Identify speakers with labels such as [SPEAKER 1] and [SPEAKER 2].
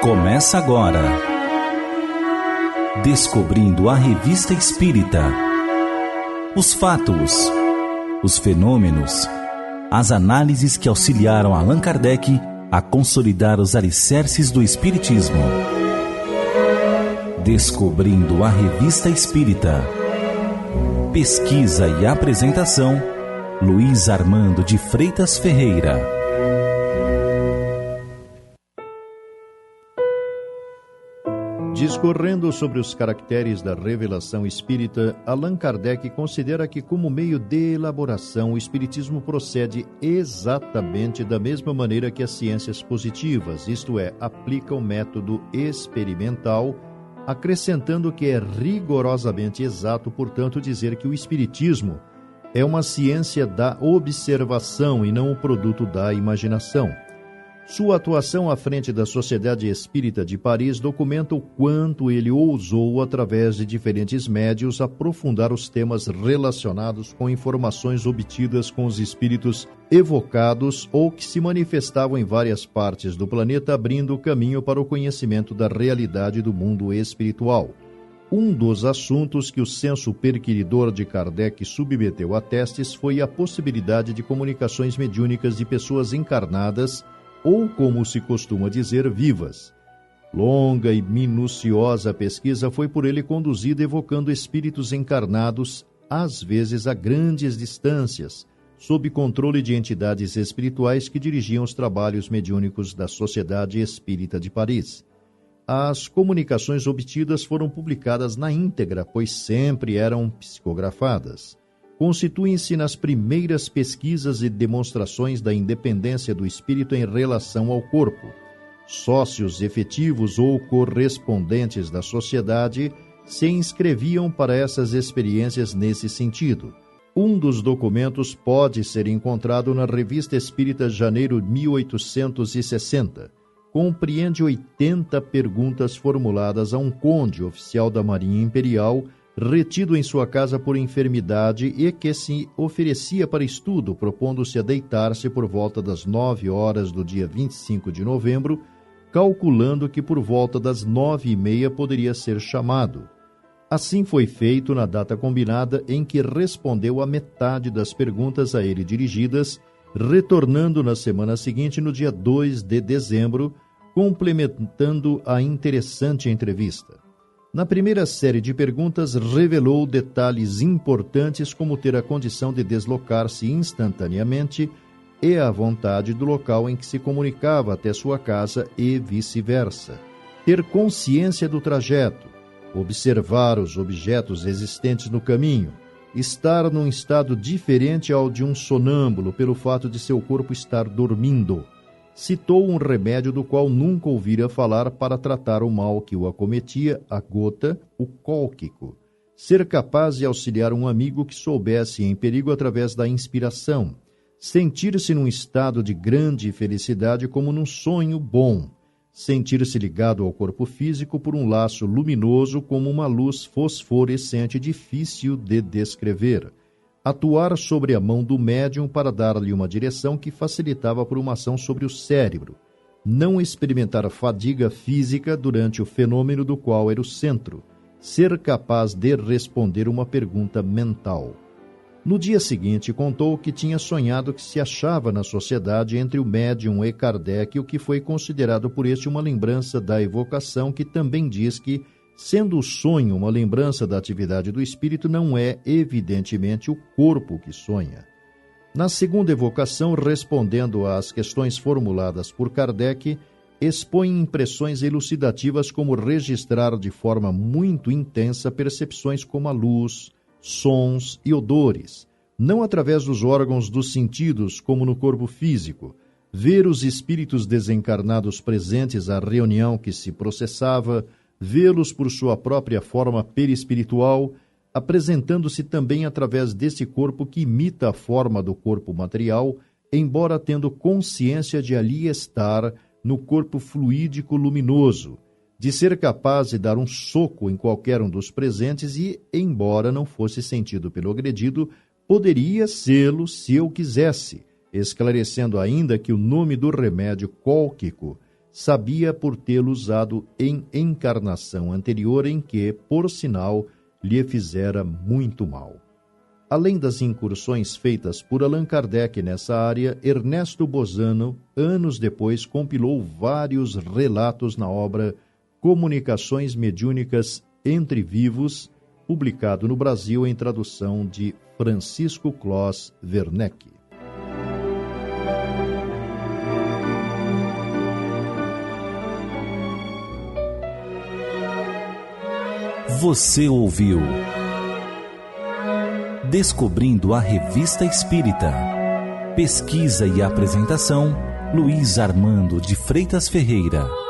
[SPEAKER 1] Começa agora Descobrindo a Revista Espírita. Os fatos, os fenômenos, as análises que auxiliaram Allan Kardec a consolidar os alicerces do Espiritismo. Descobrindo a Revista Espírita. Pesquisa e apresentação, Luiz Armando de Freitas Ferreira.
[SPEAKER 2] Discorrendo sobre os caracteres da revelação espírita, Allan Kardec considera que, como meio de elaboração, o espiritismo procede exatamente da mesma maneira que as ciências positivas, isto é, aplica o método experimental, acrescentando que é rigorosamente exato, portanto, dizer que o espiritismo é uma ciência da observação e não o produto da imaginação. Sua atuação à frente da Sociedade Espírita de Paris documenta o quanto ele ousou, através de diferentes médios, aprofundar os temas relacionados com informações obtidas com os espíritos evocados ou que se manifestavam em várias partes do planeta, abrindo o caminho para o conhecimento da realidade do mundo espiritual. Um dos assuntos que o senso perquiridor de Kardec submeteu a testes foi a possibilidade de comunicações mediúnicas de pessoas encarnadas ou, como se costuma dizer, vivas. Longa e minuciosa pesquisa foi por ele conduzida, evocando espíritos encarnados, às vezes a grandes distâncias, sob controle de entidades espirituais que dirigiam os trabalhos mediúnicos da Sociedade Espírita de Paris. As comunicações obtidas foram publicadas na íntegra, pois sempre eram psicografadas. Constituem-se nas primeiras pesquisas e demonstrações da independência do espírito em relação ao corpo. Sócios efetivos ou correspondentes da sociedade se inscreviam para essas experiências nesse sentido. Um dos documentos pode ser encontrado na Revista Espírita Janeiro de 1860. Compreende 80 perguntas formuladas a um conde oficial da Marinha Imperial, retido em sua casa por enfermidade e que se oferecia para estudo, propondo-se a deitar-se por volta das 9 horas do dia 25 de novembro, calculando que por volta das 9h30 poderia ser chamado. Assim foi feito na data combinada, em que respondeu a metade das perguntas a ele dirigidas, retornando na semana seguinte, no dia 2 de dezembro, complementando a interessante entrevista. Na primeira série de perguntas, revelou detalhes importantes, como ter a condição de deslocar-se instantaneamente e à vontade do local em que se comunicava até sua casa e vice-versa. Ter consciência do trajeto, observar os objetos existentes no caminho, estar num estado diferente ao de um sonâmbulo pelo fato de seu corpo estar dormindo. Citou um remédio do qual nunca ouvira falar para tratar o mal que o acometia, a gota, o cólquico. Ser capaz de auxiliar um amigo que soubesse em perigo através da inspiração. Sentir-se num estado de grande felicidade como num sonho bom. Sentir-se ligado ao corpo físico por um laço luminoso como uma luz fosforescente difícil de descrever. Atuar sobre a mão do médium para dar-lhe uma direção que facilitava por uma ação sobre o cérebro. Não experimentar fadiga física durante o fenômeno do qual era o centro. Ser capaz de responder uma pergunta mental. No dia seguinte, contou que tinha sonhado que se achava na sociedade entre o médium e Kardec, o que foi considerado por este uma lembrança da evocação, que também diz que, sendo o sonho uma lembrança da atividade do espírito, não é, evidentemente, o corpo que sonha. Na segunda evocação, respondendo às questões formuladas por Kardec, expõe impressões elucidativas, como registrar de forma muito intensa percepções como a luz, sons e odores, não através dos órgãos dos sentidos, como no corpo físico, ver os espíritos desencarnados presentes à reunião que se processava, vê-los por sua própria forma perispiritual, apresentando-se também através desse corpo que imita a forma do corpo material, embora tendo consciência de ali estar no corpo fluídico luminoso, de ser capaz de dar um soco em qualquer um dos presentes e, embora não fosse sentido pelo agredido, poderia sê-lo se eu quisesse, esclarecendo ainda que o nome do remédio cólquico sabia por tê-lo usado em encarnação anterior em que, por sinal, lhe fizera muito mal. Além das incursões feitas por Allan Kardec nessa área, Ernesto Bozano, anos depois, compilou vários relatos na obra Comunicações Mediúnicas entre Vivos, publicado no Brasil em tradução de Francisco Clos Werneck.
[SPEAKER 1] Você ouviu Descobrindo a Revista Espírita. Pesquisa e apresentação, Luiz Armando de Freitas Ferreira.